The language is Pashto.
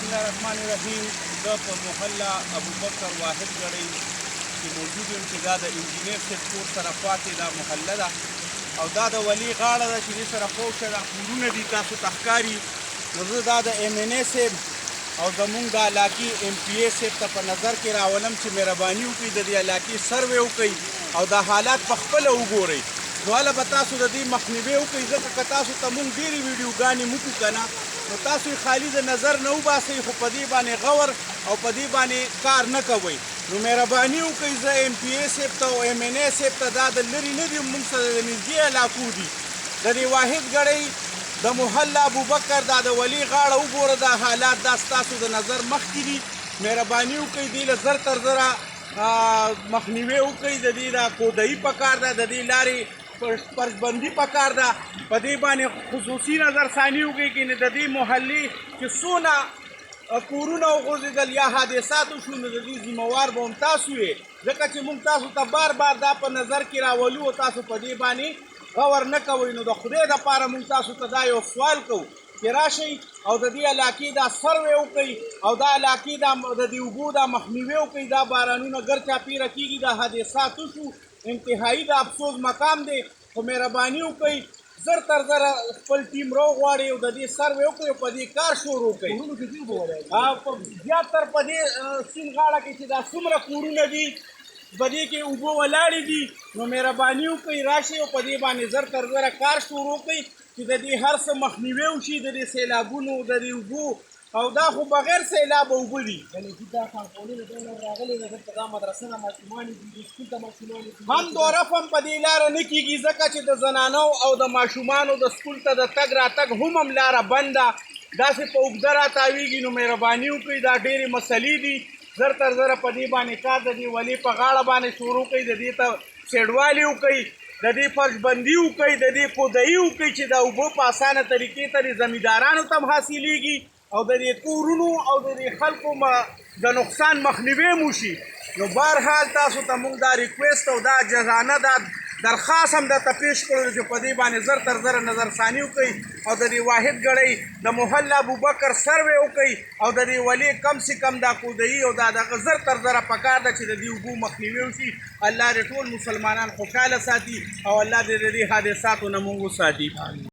بسم الله الرحمن الرحیم. زه په محله ابوبکر واحد ګړی کې موجود یم چې دا د انجینر صاحب کور سره خوا کې دا محله ده او دا د ولي غاړه ده چې دې سره خوشه دا کورونه دي تاسو ته ښکاري. نو زه دا د ایم این اے صاحب او زمونږ د علاقې ایم پی اے صاحب ته په نظر کې راولم چې مهرباني وکړي د دې علاقې سروې وکړي او دا حالات په خپله وګورئ. نو هله به تاسو د دې مخنیوی وکړئ، ځکه که تاسو ته مونږ ډېرې ویډیوګانې موکړو که نه نو تاسو یې خالي د نظر نه وباسئ، خو په دې باندې غور او په دې باندې کار نه کوئ. نو مهرباني وکړئ، زه ایم پی اے صاحب ته او ایم این اے صاحب ته دا د لرې نه دي، مونږ سره د نږدې علاقو دي. د دې واحد ګړی د محله ابوبکر دا د ولي غاړه وګوره، دا حالات دا ستاسو د نظر مخکې دي. مهرباني وکړئ دې له زر تر زره مخنیوی وکړئ. د دې دا کودایي پکار ده، د دې لارې پرزبندي پکار ده، په دې باندې خصوصي نظرثاني وکړئ چې د دې محلې چې څونه کورونه وغورځېدل یا حادثات وشو نو د دې ذمهوار به هم تاسو یې، ځکه چې موږ تاسو ته بار بار دا په نظر کې راولو او تاسو په دې باندې غور نه کوئ. نو د خدای دپاره موږ تاسو ته دا یو سوال کوو چې راشئ او د دې علاقې دا سروې وکړئ او دا علاقې د دې اوبو دا مخنیوی وکړئ. دا بارانونه ګر چاپېره کېږي، دا حادثات وشو، انتهایی د افسوس مقام دی. خو مهرباني وکړئ زر تر زره خپل ټیم راوغواړئ او د دې سروې وکړئ او په دې کار شروع کړئ. زیاتر په دې سیند غاړه کې چې دا څومره کورونه دي په دې کې اوبه ولاړې دي، نو مهرباني وکړئ راشئ او په دې باندې زر تر زره کار شروع کړئ چې د دې هر څه مخنیوی وشي، د دې سیلابونو د دې اوبو. او دا خو بغیر سیلابه اوبه دي. هم دورف هم په دې لاره نه کېږي، ځکه چې د زنانو او د ماشومانو د سکول ته د تګ راتګ هم لاره بنده داسې په اوږده راتاویږي. نو مهرباني وکړئ دا ډېرې مسلې دي، زر تر زره په دې باندې کار د دې ولي په غاړه باندې شروع کړئ، د دې ته څېړوالي وکړئ، د دې فرضبندي وکړئ، د دې کودایي وکړئ چې دا اوبه په اسانه طریقې ته زمیندارانو ته هم حاصلېږي او د دې کورونو او د دې خلکو د نقصان مخنیوی مو شي. نو بهرحال تاسو ته موږ دا ریکویسټ او دا جزانه دا درخواست هم درته پیش کړو چې په دې باندې زر تر زره نظرثاني وکړئ او د دې واحد ګړی د محله ابوبکر سروې وکړئ او د دې ولي کم سے کم دا کودایي او دا دغه زر تر زره پکار ده چې د دې اوبو مخنیوی وشي. الله دې ټول مسلمانان خوشحاله ساتي او الله دې د دې حادثاتو نه موږ وساتي.